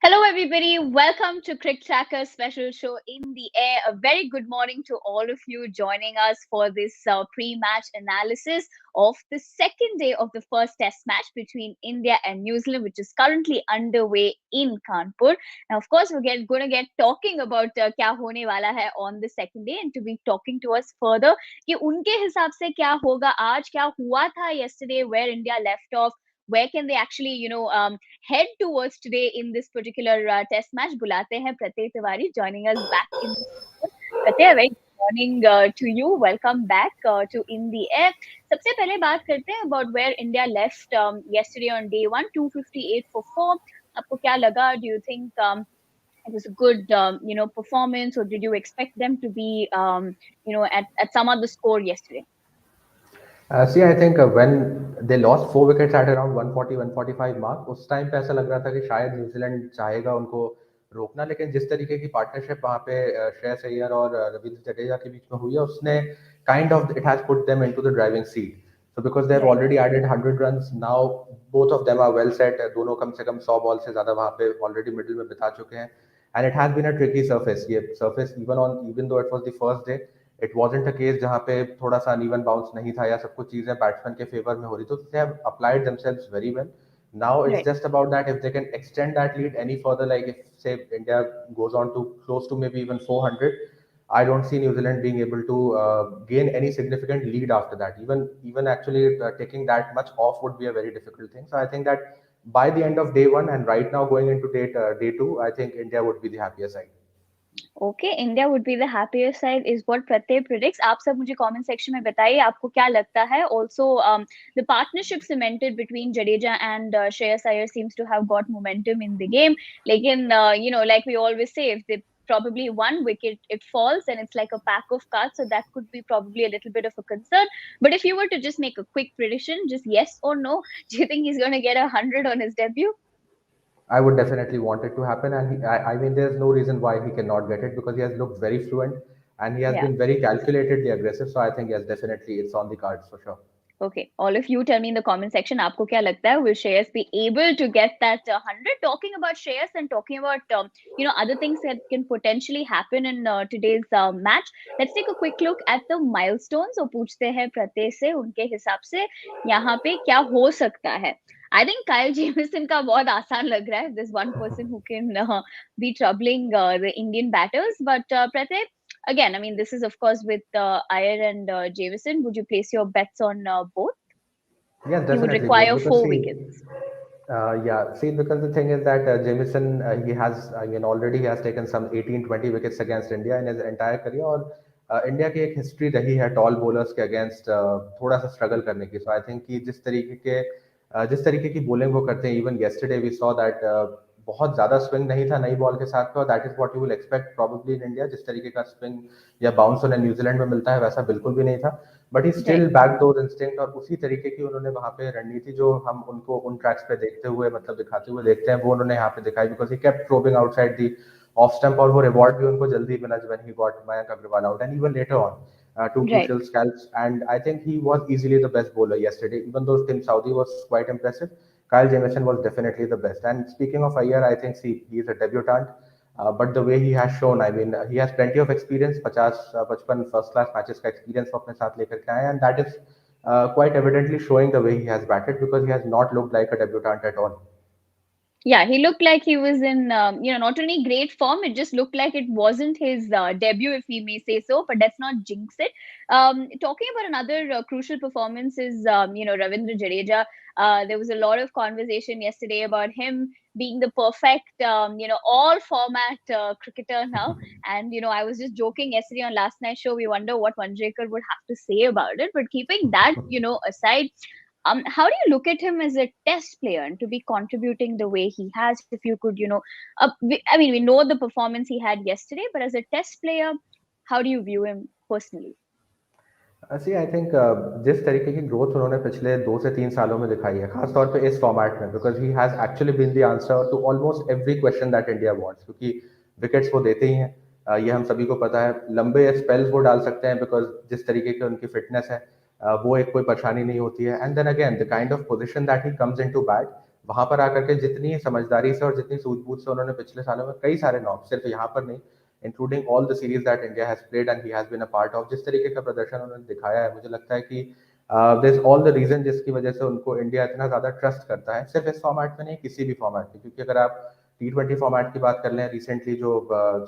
Hello, everybody. Welcome to CricTracker special show in the air. A very good morning to all of you joining us for this pre-match analysis of the second day of the first Test match between India and New Zealand, which is currently underway in Kanpur. Now, of course, we're going to get talking about क्या होने वाला है on the second day, and to be talking to us further कि उनके हिसाब से क्या होगा आज, क्या हुआ था yesterday, where India left off. Where can they actually, head towards today in this particular test match? Bulate hain Pratyay Tiwari joining us back in the studio. Pratyay, a very good morning to you. Welcome back to In the Air. सबसे पहले बात करते हैं about where India left yesterday on day one, 258 for 4. आपको क्या लगा? Do you think it was a good, performance, or did you expect them to be, at some other score yesterday? See, I think when they lost 4 wickets at around 140, 145 mark, उस time पे ऐसा लग रहा था कि शायद New Zealand चाहेगा उनको रोकना, लेकिन जिस तरीके की पार्टनरशिप वहाँ पे श्रेयस अय्यर और रवींद्र जडेजा के बीच में हुई है, उसने kind of it has put them into the driving seat. So because they have Right. already added 100 runs, now both of them are well set. दोनों कम से कम 100 बॉल से ज़्यादा वहाँ पे already middle में बिता चुके हैं. And it has been a tricky surface. ये surface even though it was the first day, it wasn't a case जहाँ पे थोड़ा सा अनइवन बाउंस नहीं था या सब कुछ चीज़ें बैट्समैन के फेवर में हो रही, तो they have applied themselves very well. Now it's Right. Just about that if they can extend that lead any further, like if से India goes on to close to maybe even 400, I don't see New Zealand being able to gain any significant lead after that. Even actually taking that much off would be a very difficult thing. So I think that by the end of day one and right now going into day two, I think India would be the happier side. Okay, India would be the happier side is what Pratyaya predicts. आप सब मुझे comment section में बताइए आपको क्या लगता है. Also the partnership cemented between Jadeja and Shreyas Iyer seems to have got momentum in the game. लेकिन like we always say, if they probably one wicket it falls and it's like a pack of cards, so that could be probably a little bit of a concern. But if you were to just make a quick prediction, just yes or no, do you think he's going to get 100 on his debut? I would definitely want it to happen, and I mean, there's no reason why he cannot get it because he has looked very fluent and he has Yeah. been very calculatedly aggressive. So I think yes, definitely it's on the cards for sure. Okay, all of you tell me in the comment section, आपको क्या लगता है? Will Shreyas be able to get that 100? Talking about Shreyas and talking about other things that can potentially happen in today's match. Let's take a quick look at the milestones. और पूछते हैं प्रत्यय से उनके हिसाब से यहाँ पे क्या हो सकता है. I think Kyle Jamieson का बहुत आसान लग रहा है. There's one person who can be troubling the Indian batters, but Pratyay, again, I mean, this is of course with Iyer and Jamieson. Would you place your bets on both? Yes, He would definitely both require because four see, wickets. yeah, see, because the thing is that Jamieson, he has, I mean, already he has taken some 18, 20 wickets against India in his entire career, और India की एक history रही है toll bowlers के against थोड़ा सा struggle करने की. सो आई थिंक कि जिस तरीके की बॉलिंग वो करते हैं, even yesterday we saw that बहुत ज्यादा स्विंग नहीं था नई बॉल के साथ पे, और that is what you will expect probably in India. जिस तरीके का स्विंग या बाउंस उन्हें न्यूजीलैंड में मिलता है वैसा बिल्कुल भी नहीं था, but he still Right. Back those instinct, और उसी तरीके की उन्होंने वहां पे रणनीति जो हम उनको उन ट्रैक्स पे देखते हुए मतलब दिखाते हुए देखते हैं वो उन्होंने यहाँ पे दिखाई, because he kept probing outside the off stump, और वो रिवॉर्ड भी उनको जल्दी मिला when he got Mayank Agarwal out and even later on two Right. crucial scalps. And I think he was easily the best bowler yesterday. Even though Tim Southee was quite impressive, Kyle Jamieson was definitely the best. And speaking of Iyer, I think he is a debutant. But the way he has shown, I mean, he has plenty of experience. 55 first class matches का experience वो अपने साथ लेकर के आए, and that is quite evidently showing the way he has batted, because he has not looked like a debutant at all. Yeah, he looked like he was in, not only great form, it just looked like it wasn't his debut, if we may say so, but let's not jinx it. Talking about another crucial performance is, Ravindra Jadeja. There was a lot of conversation yesterday about him being the perfect, all format cricketer now. And, I was just joking yesterday on last night's show. We wonder what Manjrekar would have to say about it. But keeping that, aside, how do you look at him as a test player and to be contributing the way he has? If you could, I mean, we know the performance he had yesterday, but as a test player, how do you view him personally? See I think जिस तरीके की growth उन्होंने पिछले 2 से 3 सालों में दिखाई है, खासतौर पे इस फॉर्मेट में, because he has actually been the answer to almost every question that India wants, क्योंकि विकेट्स वो देते ही हैं. ये हम सभी को पता है. लंबे स्पेल्स वो डाल सकते हैं बिकॉज जिस तरीके की उनकी फिटनेस है, वो एक कोई परेशानी नहीं होती है. And then again the kind of position that he comes in to bat, वहां पर आकर के जितनी समझदारी से और जितनी सूझबूझ से उन्होंने पिछले सालों में कई सारे नॉक, सिर्फ यहाँ पर नहीं, including all the series that India has played and he has been a part of, जिस तरीके का प्रदर्शन उन्होंने दिखाया है, मुझे लगता है कि दिस ऑल द रीजन जिसकी वजह से उनको इंडिया इतना ज्यादा ट्रस्ट करता है, सिर्फ इस फॉर्मेट में नहीं, किसी भी फॉर्मेट में। क्योंकि अगर आप T20 फॉर्मेट की बात कर लें, रिसेंटली जो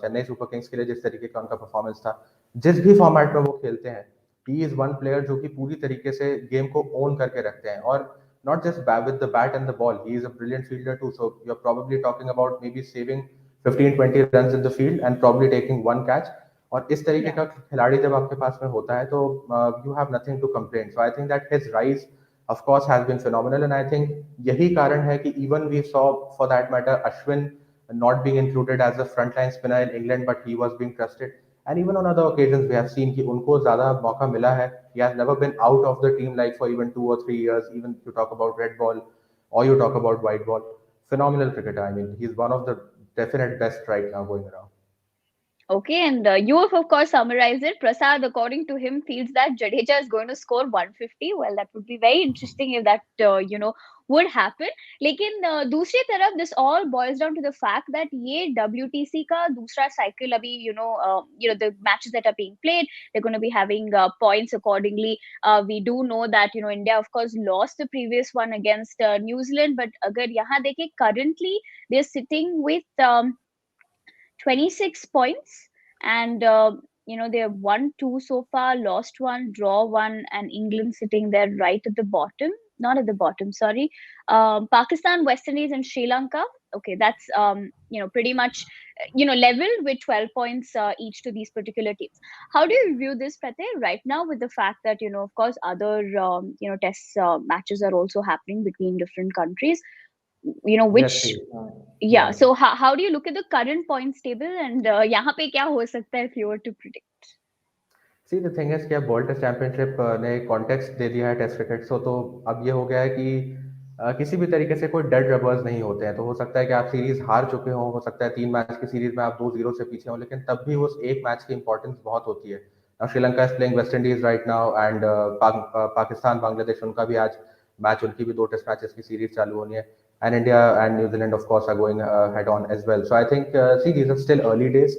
चेन्नई सुपर किंग्स के लिए जिस तरीके का उनका परफॉर्मेंस था, जिस भी फॉर्मेट में वो खेलते हैं, ही इज वन प्लेयर जो कि पूरी तरीके से गेम को ओन करके रखते हैं। और not just with the bat and the ball, he is a brilliant fielder too. So you're probably talking about maybe saving 15-20 runs in the field and probably taking one catch. और इस तरीके Yeah. का खिलाड़ी जब आपके पास में होता है तो you have nothing to complain. So I think that his rise of course has been phenomenal, and I think यही कारण है कि even we saw for that matter Ashwin not being included as a frontline spinner in England, but he was being trusted. And even on other occasions we have seen कि उनको ज्यादा मौका मिला है। He has never been out of the team like for even 2 or 3 years, even if you talk about red ball or you talk about white ball. Phenomenal cricketer. I mean, he's one of the definite best right now going around. Okay, and you have of course summarized it. Prasad, according to him, feels that Jadeja is going to score 150. Well, that would be very interesting if that would happen. लेकिन दूसरी तरफ, this all boils down to the fact that ये WTC का दूसरा cycle अभी the matches that are being played, they're going to be having points accordingly. We do know that India of course lost the previous one against New Zealand, but अगर यहाँ देखें currently they're sitting with 26 points, and they have won two so far, lost one, draw one, and England sitting there right at the bottom. Not at the bottom, sorry. Pakistan, West Indies, and Sri Lanka. Okay, that's pretty much level with 12 points each to these particular teams. How do you view this, Pratay, right now with the fact that of course other test matches are also happening between different countries? Yes, Which, see, yeah, yeah. so how do you look at the current points table, and यहाँ पे क्या हो सकता है if you were to predict? See the thing is कि अब world test championship ने context दे दिया है टेस्ट क्रिकेट को, तो अब ये हो गया है कि किसी भी तरीके से कोई डेड रबर्स नहीं होते हैं। तो हो सकता है कि आप सीरीज हार चुके हो सकता है 3 मैच की सीरीज में आप 2-0 से पीछे हो, लेकिन तब भी उस एक मैच की इंपॉर्टेंस बहुत होती है। Sri Lanka is playing West Indies right now, and Pakistan Bangladesh उनका भी आज मैच, उनकी भी 2 टेस्ट मैचेस की सीरीज चालू होनी है, and India and New Zealand of course are going head on as well. So I think see these are still early days,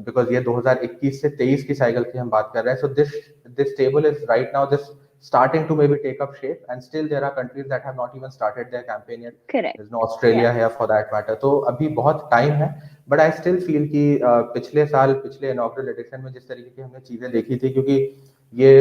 because ये 2021 से 23 की साइकिल की हम बात कर रहे हैं। So this table is right now just starting to maybe take up shape, and still there are countries that have not even started their campaign yet. Correct. There's no Yeah. Australia here for that matter, तो अभी बहुत time है। But I still feel कि पिछले साल पिछले inaugural addition में जिस तरीके की हमने चीजें देखी थी, क्योंकि ये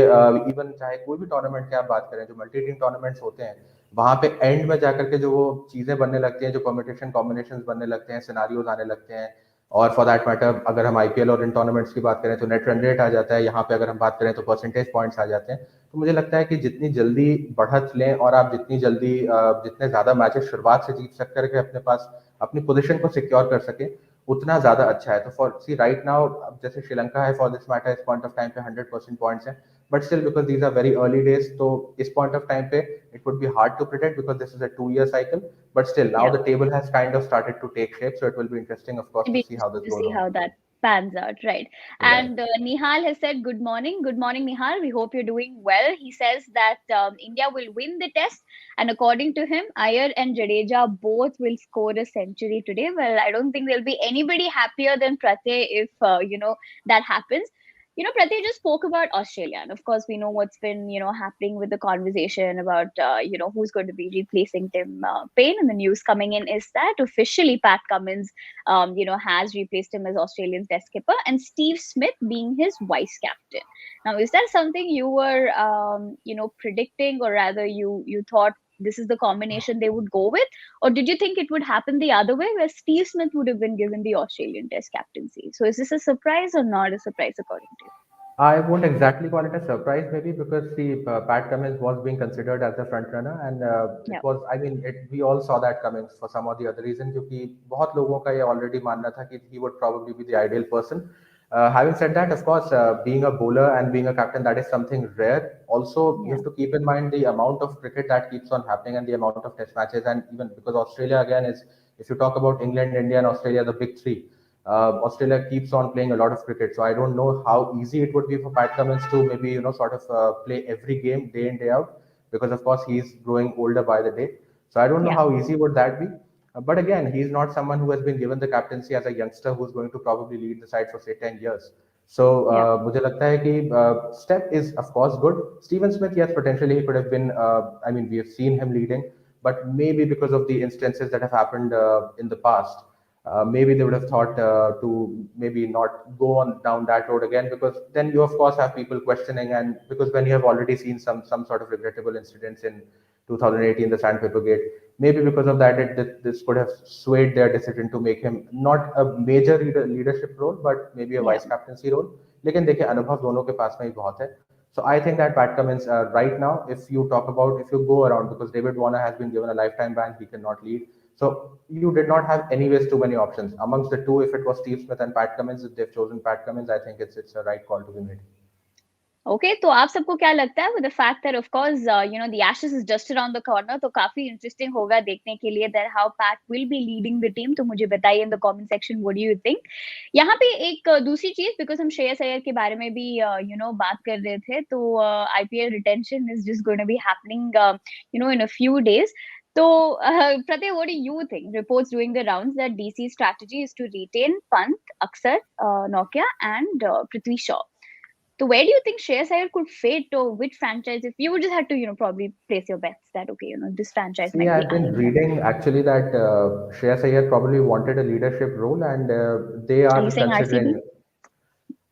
इवन चाहे कोई भी टूर्नामेंट की आप बात करें, जो मल्टी टीम टूर्नामेंट्स होते हैं, वहां पे एंड में जाकर के जो वो चीजें बनने लगती हैं, जो परमिटेशन कॉम्बिनेशन बनने लगते हैं, सिनारियोज आने लगते हैं, और फॉर दैट मैटर अगर हम आईपीएल और इन टूर्नामेंट्स की बात करें तो नेट रन रेट आ जाता है, यहाँ पे अगर हम बात करें तो परसेंटेज पॉइंट्स आ जाते हैं। तो मुझे लगता है कि जितनी जल्दी बढ़त लें और आप जितनी जल्दी जितने ज्यादा मैचेस शुरुआत से जीत सक करके अपने पास अपनी पोजीशन को सिक्योर कर सके, उतना ज्यादा अच्छा है। तो फॉर सी राइट नाउ जैसे श्रीलंका है, फॉर दिस मैटर इस पॉइंट ऑफ टाइम पे 100% पॉइंट्स है, but still because these are very early days, तो इस पॉइंट ऑफ टाइम पे it would be hard to predict because this is a 2 year cycle, but still now Yeah. the table has kind of started to take shape, so it will be interesting of course It'll to be see how interesting this to goes see on. how that pans out, right? Right. And Nihal has said, good morning. Good morning, Nihal. We hope you're doing well. He says that India will win the test. And according to him, Iyer and Jadeja both will score a century today. Well, I don't think there'll be anybody happier than Pratay if, that happens. Pratay just spoke about Australia. And of course, we know what's been, happening with the conversation about, who's going to be replacing Tim Payne. And the news coming in is that officially Pat Cummins has replaced him as Australian test skipper, and Steve Smith being his vice captain. Now, is that something you were, predicting, or rather you thought this is the combination they would go with, or did you think it would happen the other way, where Steve Smith would have been given the Australian test captaincy? So, is this a surprise or not a surprise according to you? I won't exactly call it a surprise, maybe because the Pat Cummins was being considered as the front runner, and it Yeah. was. I mean, we all saw that coming for some or the other reason, क्योंकि बहुत लोगों का ये already मानना था कि he would probably be the ideal person. Having said that, of course, being a bowler and being a captain, that is something rare. Also, you Yeah. have to keep in mind the amount of cricket that keeps on happening and the amount of test matches, and even because Australia again is, if you talk about England, India, and Australia, the big three. Australia keeps on playing a lot of cricket, so I don't know how easy it would be for Pat Cummins to maybe sort of play every game day in day out, because of course he's growing older by the day. So I don't know Yeah. how easy would that be. But again, he's not someone who has been given the captaincy as a youngster who's going to probably lead the side for say 10 years. So Yeah. मुझे लगता है कि step is of course good. Steven Smith, yes, potentially he could have been. I mean, we have seen him leading, but maybe because of the instances that have happened in the past, maybe they would have thought to maybe not go on down that road again, because then you of course have people questioning, and because when you have already seen some sort of regrettable incidents in 2018, the Sandpaper Gate, maybe because of that this could have swayed their decision to make him not a major leadership role but maybe a Yeah. vice captaincy role. लेकिन देखिए अनुभव दोनों के पास में ही बहुत है. So I think that Pat Cummins right now, if you talk about, if you go around, because David Warner has been given a lifetime ban, he cannot lead. So you did not have anyways too many options amongst the two. If it was Steve Smith and Pat Cummins, if they've chosen Pat Cummins, I think it's a right call to be made. Okay, तो आप सबको क्या लगता है, with the fact that of course the ashes is just around the corner, तो काफी interesting होगा देखने के लिए that how PAT will be leading the team. तो मुझे बताइए in the comment section what do you think. यहाँ पे एक दूसरी चीज, बिकॉज हम श्रेयस अय्यर के बारे में भी बात कर रहे थे, तो IPL retention is just going to be happening in a few days. तो Pratik, what do you think? Reports doing the rounds that DC's strategy is to retain Pant, Aksar, Nokia, and Prithvi Shaw. So where do you think Shreyas Iyer could fit, or which franchise? If you would just have to, probably place your bets that okay, this franchise See, might be I've been eyeing him. reading actually that Shreyas Iyer probably wanted a leadership role, and they Are you are saying RCB? considering.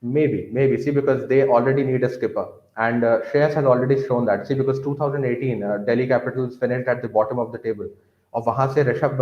Maybe. See, because they already need a skipper, and Shreyas has already shown that. See, because 2018, Delhi Capitals finished at the bottom of the table. और वहां से Rishabh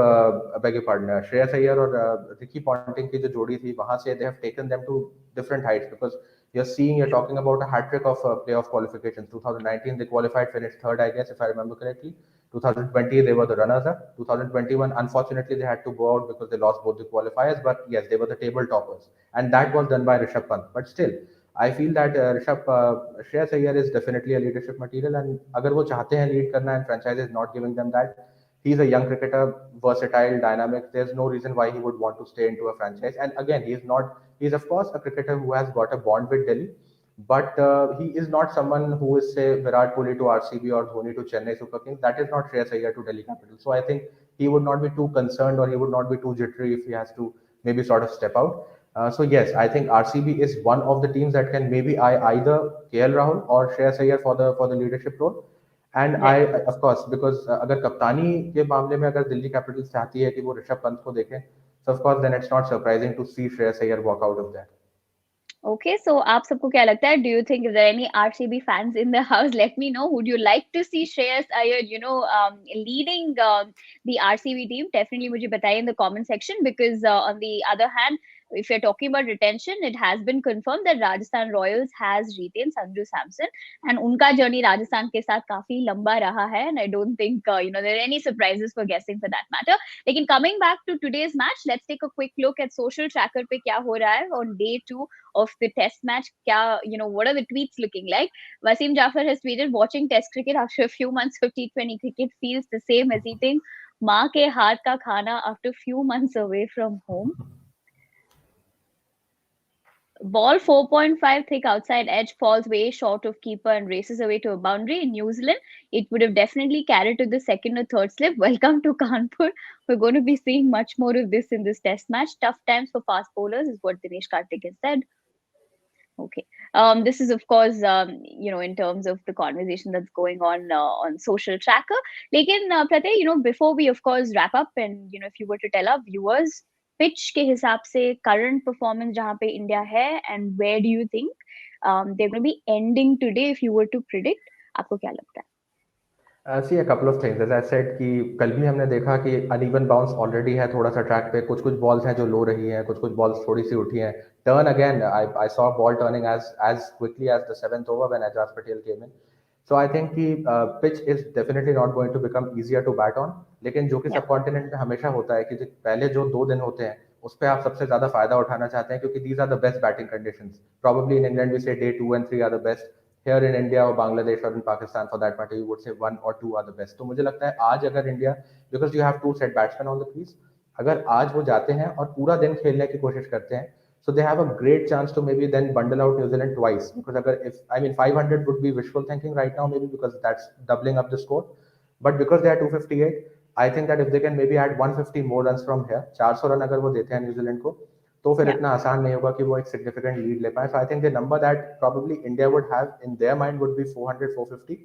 beg your pardon, Shreyas Iyer और Ricky Ponting की जो जोड़ी थी, वहां से they have taken them to different heights, because you're talking about a hat trick of playoff qualifications. 2019 they qualified, finished third, I guess, if I remember correctly. 2020 they were the runners up. 2021 unfortunately they had to go out because they lost both the qualifiers, but yes, they were the table toppers, and that was done by Rishabh Pant. But still, I feel that Shreyas Iyer is definitely a leadership material, and अगर वो चाहते हैं lead करना and franchise is not giving them that, he's a young cricketer, versatile, dynamic. There's no reason why he would want to stay into a franchise. And again, he's not. He's of course a cricketer who has got a bond with Delhi, but he is not someone who is say Virat Kohli to RCB or Dhoni to Chennai Super Kings. That is not Shreyas Iyer to Delhi Capitals. So I think he would not be too concerned, or he would not be too jittery if he has to maybe sort of step out. So yes, I think RCB is one of the teams that can maybe either KL Rahul or Shreyas Iyer for the leadership role. And I Right. Of course because अगर कप्तानी के मामले में अगर Delhi Capitals चाहती है कि वो ऋषभ पंत को देखें, so of course then it's not surprising to see Shreyas Iyer walk out of that. Okay, so आप सबको क्या लगता है? Do you think if there are any RCB fans in the house, let me know. Would you like to see Shreyas Iyer, leading the RCB team? Definitely मुझे बताइए in the comment section, because on the other hand, if you're talking about retention, it has been confirmed that Rajasthan Royals has retained Sanju Samson, and उनका journey Rajasthan के साथ काफी लंबा रहा है, and I don't think there are any surprises for guessing for that matter. लेकिन coming back to today's match, let's take a quick look at social tracker पे क्या हो रहा है on day 2 of the test match. Kya, what are the tweets looking like? Wasim Jafar has tweeted, watching test cricket after a few months of T20 cricket feels the same as eating maa ke haath ka khana after few months away from home. Ball 4.5 thick outside edge falls way short of keeper and races away to a boundary. In New Zealand, it would have definitely carried to the second or third slip. Welcome to Kanpur. We're going to be seeing much more of this in this test match. Tough times for fast bowlers is what Dinesh Karthik has said. Okay. This is, of course, in terms of the conversation that's going on social tracker. Lekin, Pratik, before we, of course, wrap up, and, if you were to tell our viewers, pitch के हिसाब से current performance जहाँ पे India है, and where do you think they're going to be ending today if you were to predict? आपको क्या लगता है? See a couple of things, as I said कि कल भी हमने देखा कि अनइवन बाउंस ऑलरेडी है थोड़ा सा ट्रैक पे, कुछ कुछ बॉल्स हैं जो लो रही हैं, कुछ कुछ बॉल्स थोड़ी सी उठी हैं. Turn again, I saw ball turning as quickly as the seventh over when Ajaz Patel came in. So I think कि pitch is definitely not going to become easier to bat on. लेकिन जो कि Yeah. सब continent में हमेशा होता है कि पहले जो 2 दिन होते हैं उस पर आप सबसे ज्यादा फायदा उठाना चाहते हैं, क्योंकि these are the best batting conditions. Probably in England we say day 2 and 3 are the best. here in India or Bangladesh or in Pakistan for that matter, you would say 1 or 2 are the best. तो मुझे लगता है आज अगर India, because you have 2 set batsmen on the crease, अगर आज वो जाते हैं और पूरा दिन खेलने की कोशिश करते हैं, so they have a great chance to maybe then bundle out New Zealand twice. Because अगर if I mean 500 would be wishful thinking right now maybe, because that's doubling up the score, but because they are 258, I think that if they can may be add 150 more run from here, 400 run अगर वो देते हैं New Zealand को, तो फिर Yeah. इतना आसान नहीं होगा कि वो एक सिग्निफिकेंट लीड ले पाए. So I think the number that probably India would have in their mind would be 400 450.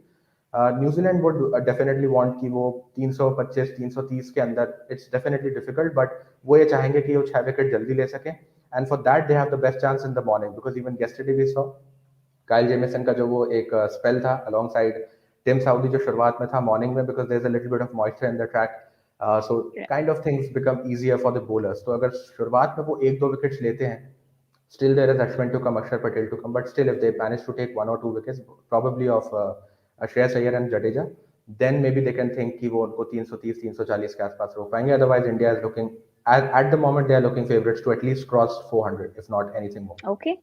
New Zealand would definitely want कि वो 325 330 के अंदर, इट्स डेफिनेटली डिफिकल्ट, बट वो ये चाहेंगे कि वो 6 विकेट जल्दी ले सकें. And for that they have the best chance in the morning, because even yesterday we saw Kyle Jameson का जो वो एक स्पेल था अलोंग साइड टिम साउदी जो शुरुआत में था मॉर्निंग में, because there is a little bit of moisture in the track, so Right. Kind of things become easier for the bowlers. तो अगर शुरुआत में वो एक दो विकेट्स लेते हैं, still there is Ashwin to come, Akshar Patel to come, but still if they manage to take 1 or 2 wickets, probably of Shreyas Iyer and Jadeja, then maybe they can think कि वो उनको 330 340 के आसपास रोक पाएंगे. Otherwise India is looking at the moment they are looking favorites to at least cross 400, if not anything more. Okay.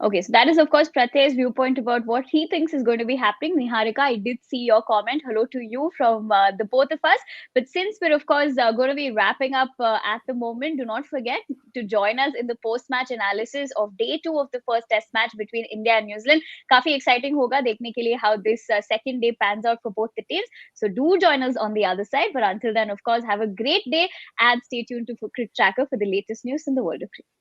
Okay, so that is, of course, Pratyay's viewpoint about what he thinks is going to be happening. Niharika, I did see your comment. Hello to you from the both of us. But since we're, of course, going to be wrapping up at the moment, do not forget to join us in the post-match analysis of day 2 of the first test match between India and New Zealand. काफी exciting होगा देखने के लिए how this second day pans out for both the teams. So do join us on the other side. But until then, of course, have a great day and stay tuned to CricTracker for the latest news in the world of cricket.